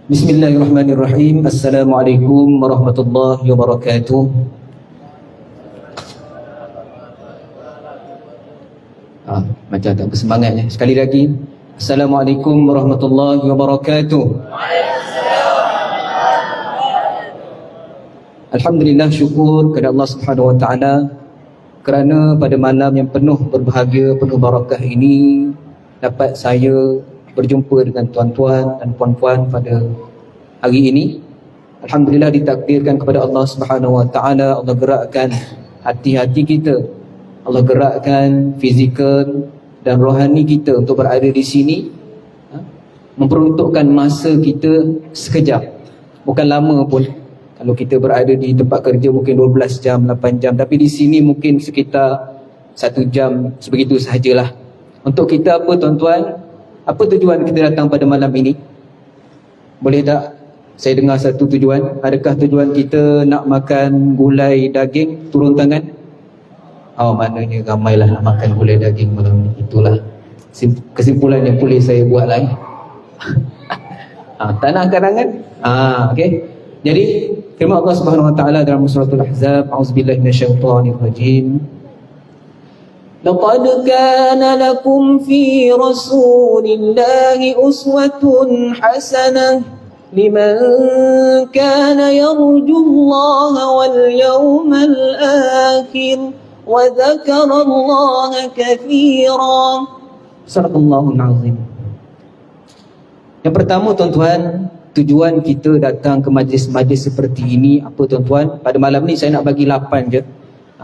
Bismillahirrahmanirrahim. Assalamualaikum warahmatullahi wabarakatuh. Macam tak bersemangat ya. Sekali lagi. Assalamualaikum warahmatullahi wabarakatuh. Alhamdulillah, syukur kepada Allah Subhanahu wa taala kerana pada malam yang penuh berbahagia, penuh barakah ini dapat saya berjumpa dengan tuan-tuan dan puan-puan pada hari ini. Alhamdulillah, ditakdirkan kepada Allah Subhanahu wa taala, Allah gerakkan hati-hati kita, Allah gerakkan fizikal dan rohani kita untuk berada di sini, memperuntukkan masa kita sekejap, bukan lama pun. Kalau kita berada di tempat kerja mungkin 12 jam, 8 jam, tapi di sini mungkin sekitar 1 jam, sebegitu sahajalah. Untuk kita apa tuan-tuan? Apa tujuan kita datang pada malam ini? Boleh tak saya dengar satu tujuan? Adakah tujuan kita nak makan gulai daging? Turun tangan. Oh, maknanya ramailah nak makan gulai daging malam ni. Itulah kesimpulan yang boleh saya buat lah. Tak nak angkat tangan? Okay. Jadi firman Allah Subhanahu wa taala dalam surah Al-Ahzab, a'udzubillahi minasyaitonirrajim. لقد كان لكم في رسول الله أسوة حسنة لمن كان يرجو الله واليوم الآخر وذكر الله كثيرا. صدق الله العظيم. Yang pertama tuan-tuan, tujuan kita datang ke majlis-majlis seperti ini apa tuan-tuan? Pada malam ni saya nak bagi 8 je.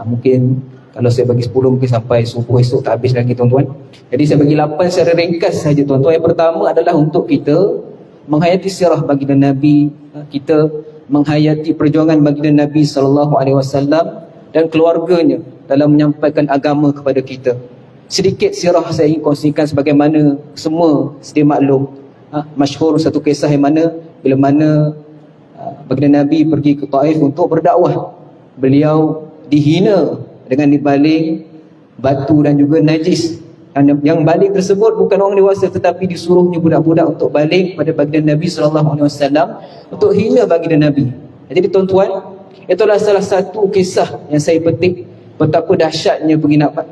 Mungkin kalau saya bagi 10 mungkin sampai subuh esok tak habis lagi tuan-tuan. Jadi saya bagi 8 secara ringkas saja tuan-tuan. Yang pertama adalah untuk kita menghayati sirah baginda Nabi, kita menghayati perjuangan baginda Nabi SAW dan keluarganya dalam menyampaikan agama kepada kita. Sedikit sirah saya ingin kongsikan sebagaimana semua sedia maklum. Masyhur satu kisah yang mana bila mana baginda Nabi pergi ke Taif untuk berdakwah. Beliau dihina dengan dibaling batu dan juga najis. Yang baling tersebut bukan orang dewasa, tetapi disuruhnya budak-budak untuk baling pada baginda Nabi SAW untuk hina baginda Nabi. Jadi tuan-tuan, itulah salah satu kisah yang saya petik betapa dahsyatnya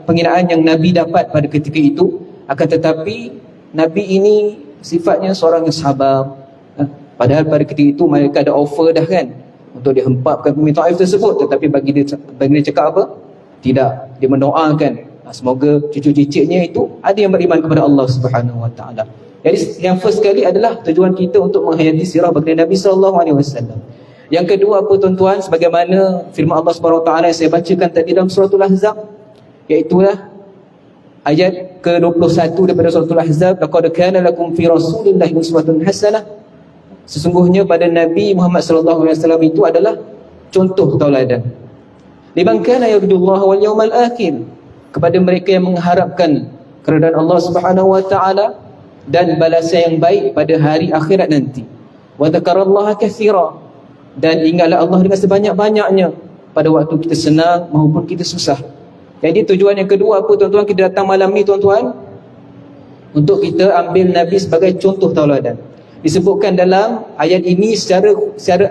penghinaan yang Nabi dapat pada ketika itu. Akan tetapi Nabi ini sifatnya seorang yang sabar. Padahal pada ketika itu mereka ada offer dah kan untuk dihempapkan pemimpin Taif tersebut, tetapi baginda cakap apa? Tidak, dia mendoakan semoga cucu cicitnya itu ada yang beriman kepada Allah Subhanahu wa taala. Jadi yang first kali adalah tujuan kita untuk menghayati sirah baginda Nabi SAW. Yang kedua apa tuan-tuan? Sebagaimana firman Allah Subhanahu wa taala yang saya bacakan tadi dalam surah Al-Ahzab, iaitu ayat ke-21 daripada surah Al-Ahzab, laqad kana lakum fi rasulillahi uswatun hasanah. Sesungguhnya pada Nabi Muhammad SAW itu adalah contoh tauladan. Liman kana yarjullaha wal yawmal akhir, kepada mereka yang mengharapkan keridaan Allah Subhanahu wa taala dan balasan yang baik pada hari akhirat nanti. Wa dzakarallaha katsira, dan ingatlah Allah dengan sebanyak-banyaknya pada waktu kita senang maupun kita susah. Jadi tujuan yang kedua apa tuan-tuan kita datang malam ni tuan-tuan? Untuk kita ambil Nabi sebagai contoh tauladan. Disebutkan dalam ayat ini secara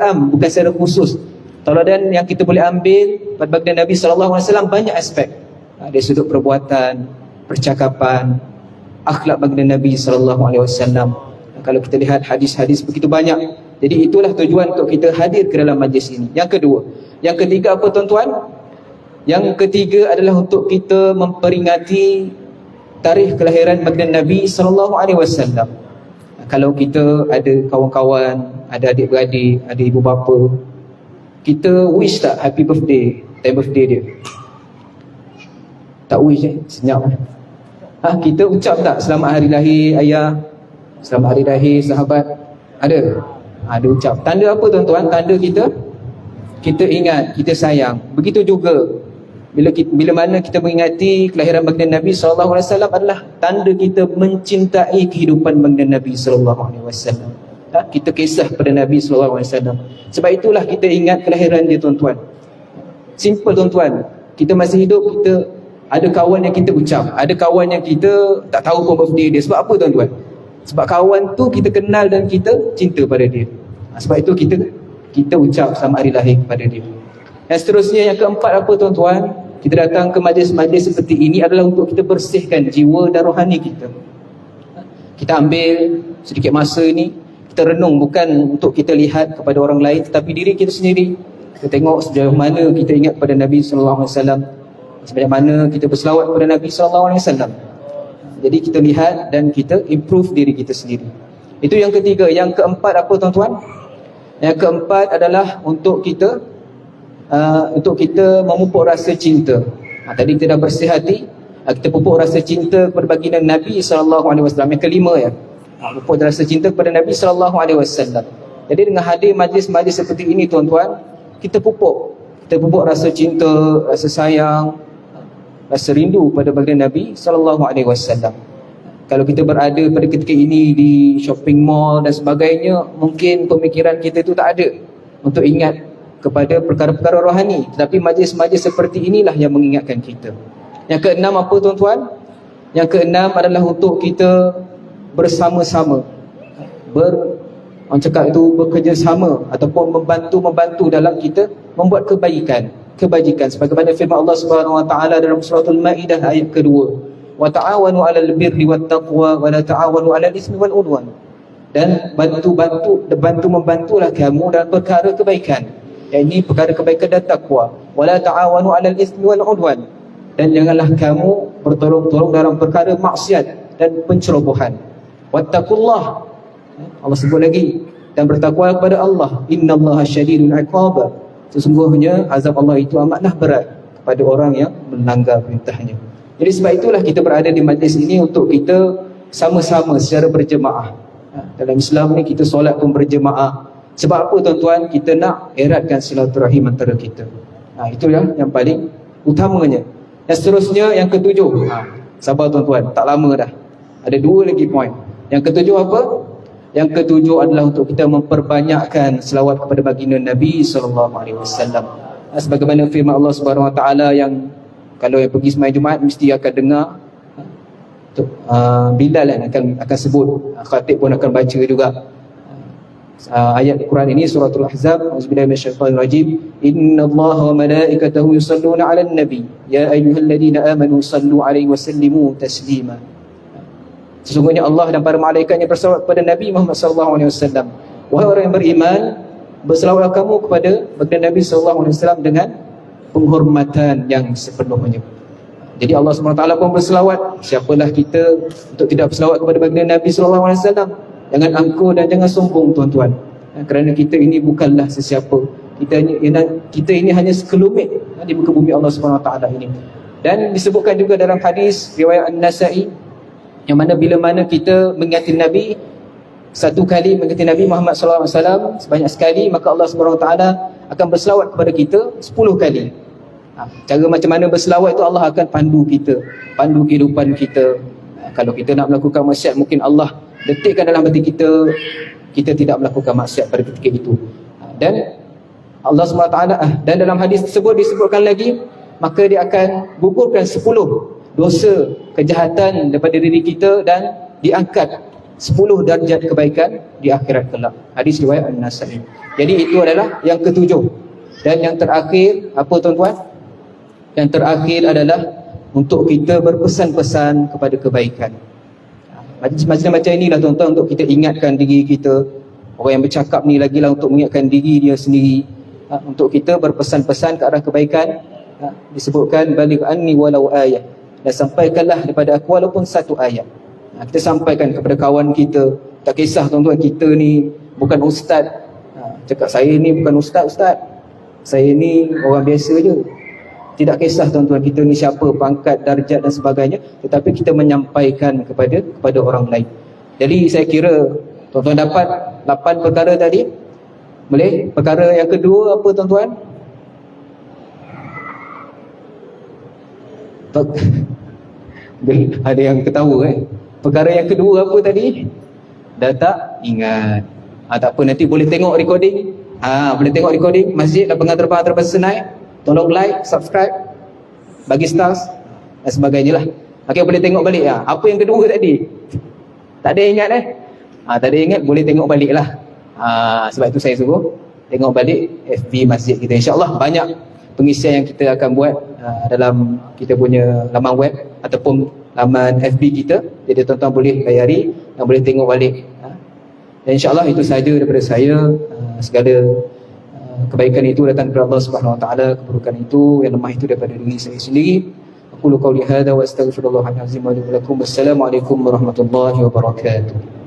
am, bukan secara khusus. Tauladan yang kita boleh ambil pada baginda Nabi SAW banyak aspek. Dari sudut perbuatan, percakapan, akhlak baginda Nabi SAW. Kalau kita lihat hadis-hadis begitu banyak. Jadi itulah tujuan untuk kita hadir ke dalam majlis ini. Yang kedua. Yang ketiga apa tuan-tuan? Yang ketiga adalah untuk kita memperingati tarikh kelahiran baginda Nabi SAW. Kalau kita ada kawan-kawan, ada adik-beradik, ada ibu bapa, kita wish tak happy birthday, time birthday dia? Tak wish senyap. Kita ucap tak selamat hari lahir ayah, selamat hari lahir sahabat? Ada? Ada ucap. Tanda apa tuan-tuan? Tanda kita ingat, kita sayang. Begitu juga bila mana kita mengingati kelahiran baginda Nabi SAW adalah tanda kita mencintai kehidupan baginda Nabi SAW. Kita kisah pada Nabi SAW. Sebab itulah kita ingat kelahiran dia tuan-tuan. Simple tuan-tuan. Kita masih hidup, kita ada kawan yang kita ucap, ada kawan yang kita tak tahu pun birthday dia. Sebab apa tuan-tuan? Sebab kawan tu kita kenal dan kita cinta pada dia. Sebab itu kita ucap selamat hari lahir kepada dia. Dan seterusnya yang keempat apa tuan-tuan? Kita datang ke majlis-majlis seperti ini adalah untuk kita bersihkan jiwa dan rohani kita. Kita ambil sedikit masa ni, kita renung bukan untuk kita lihat kepada orang lain, tetapi diri kita sendiri. Kita tengok sejauh mana kita ingat kepada Nabi SAW, sejauh mana kita berselawat kepada Nabi SAW. Jadi kita lihat dan kita improve diri kita sendiri. Itu yang ketiga. Yang keempat apa tuan-tuan? Yang keempat adalah untuk kita memupuk rasa cinta. Tadi kita dah bersih hati, kita pupuk rasa cinta kepada baginda Nabi SAW. Yang kelima ya, pupuk rasa cinta kepada Nabi SAW. Jadi dengan hadir majlis-majlis seperti ini tuan-tuan, kita pupuk rasa cinta, rasa sayang, rasa rindu pada baginda Nabi SAW. Kalau kita berada pada ketika ini di shopping mall dan sebagainya, mungkin pemikiran kita itu tak ada untuk ingat kepada perkara-perkara rohani. Tetapi majlis-majlis seperti inilah yang mengingatkan kita. Yang keenam apa tuan-tuan? Yang keenam adalah untuk kita bersama-sama, orang cakap itu bekerjasama ataupun membantu dalam kita membuat kebajikan. Sebagaimana firman Allah Subhanahu Wa Taala dalam surah Al-Maidah ayat kedua, wa ta'awanu 'alal birri wat taqwa wa la ta'awanu 'alal ismi wal 'udwan. Dan membantulah kamu dalam perkara kebaikan. Yang ini perkara kebaikan dan takwa. Wa la ta'awanu 'alal ismi wal 'udwan. Dan janganlah kamu bertolong-tolong dalam perkara maksiat dan pencerobohan. Wattaqullah. Allah sebut lagi, dan bertakwa kepada Allah. Innallaha syadidul 'iqab. Sesungguhnya azab Allah itu amatlah berat kepada orang yang melanggar perintahnya. Jadi sebab itulah kita berada di majlis ini untuk kita sama-sama secara berjemaah. Dalam Islam ni kita solat pun berjemaah. Sebab apa tuan-tuan? Kita nak eratkan silaturahim antara kita. Itu yang paling utamanya. Dan seterusnya yang ketujuh. Sabar tuan-tuan, tak lama dah. Ada dua lagi poin. Yang ketujuh apa? Yang ketujuh adalah untuk kita memperbanyakkan selawat kepada baginda Nabi SAW. Sebagaimana firman Allah Subhanahu Wa Taala yang kalau yang pergi sembahyang Jumaat mesti akan dengar, Bilal akan sebut, khatib pun akan baca juga ayat Quran ini, suratul Ahzab. Auzubillahi minasyaitonir rajim. Innallaha wa malaikatahu yusalluna 'alan nabi ya ayyuhalladzina amanu sallu 'alaihi wa sallimu taslima. Sesungguhnya Allah dan para malaikatnya berselawat kepada Nabi Muhammad SAW. Wahai orang yang beriman, berselawatlah kamu kepada baginda Nabi SAW dengan penghormatan yang sepenuhnya. Jadi Allah SWT pun berselawat. Siapalah kita untuk tidak berselawat kepada baginda Nabi SAW? Jangan angkuh dan jangan sombong tuan-tuan. Kerana kita ini bukanlah sesiapa. Kita ini hanya sekelumit di muka bumi Allah SWT ini. Dan disebutkan juga dalam hadis riwayat An-Nasa'i, yang mana bila mana kita mengingati Nabi satu kali, mengingati Nabi Muhammad SAW sebanyak sekali, maka Allah SWT akan berselawat kepada kita 10 kali. Cara macam mana berselawat itu Allah akan pandu kita, pandu kehidupan kita. Kalau kita nak melakukan maksiat, mungkin Allah detikkan dalam hati kita tidak melakukan maksiat pada ketika itu. Dan Allah SWT dan dalam hadis tersebut disebutkan lagi, maka dia akan gugurkan 10 dosa kejahatan daripada diri kita dan diangkat 10 darjat kebaikan di akhirat kelak. Hadis riwayat An-Nasa'i. Jadi itu adalah yang ketujuh. Dan yang terakhir apa tuan-tuan? Yang terakhir adalah untuk kita berpesan-pesan kepada kebaikan. Macam inilah tuan-tuan, untuk kita ingatkan diri kita. Orang yang bercakap ni lagilah untuk mengingatkan diri dia sendiri, untuk kita berpesan-pesan ke arah kebaikan. Disebutkan baligh anni walau ayah, dan sampaikanlah daripada aku walaupun satu ayat. Kita sampaikan kepada kawan kita. Tak kisah tuan-tuan, kita ni bukan ustaz. Cakap saya ni bukan ustaz, saya ni orang biasa je. Tidak kisah tuan-tuan kita ni siapa, pangkat, darjat dan sebagainya, tetapi kita menyampaikan kepada orang lain. Jadi saya kira tuan-tuan dapat 8 perkara tadi. Boleh? Perkara yang kedua apa tuan-tuan? Ada yang ketawa Perkara yang kedua apa tadi? Dah tak ingat. Tak apa, nanti boleh tengok recording. Boleh tengok recording Masjid Lapangan Terbang Antarabangsa Senai. Tolong like, subscribe, bagi stars dan sebagainya lah. Okey, boleh tengok balik. Apa yang kedua tadi? Tak ada ingat tak ada ingat, boleh tengok balik lah. Sebab itu saya suruh tengok balik FB masjid kita. InsyaAllah banyak pengisian yang kita akan buat dalam kita punya laman web ataupun laman FB kita. Jadi tuan-tuan boleh layari dan boleh tengok balik. Dan insyaAllah itu sahaja daripada saya. Segala kebaikan itu datang daripada Allah Subhanahu Wa Taala, keburukan itu yang lemah itu daripada diri saya sendiri. Aku qauli hadza wa astaghfirullahal azim wa lakum. Wassalamualaikum warahmatullahi wabarakatuh.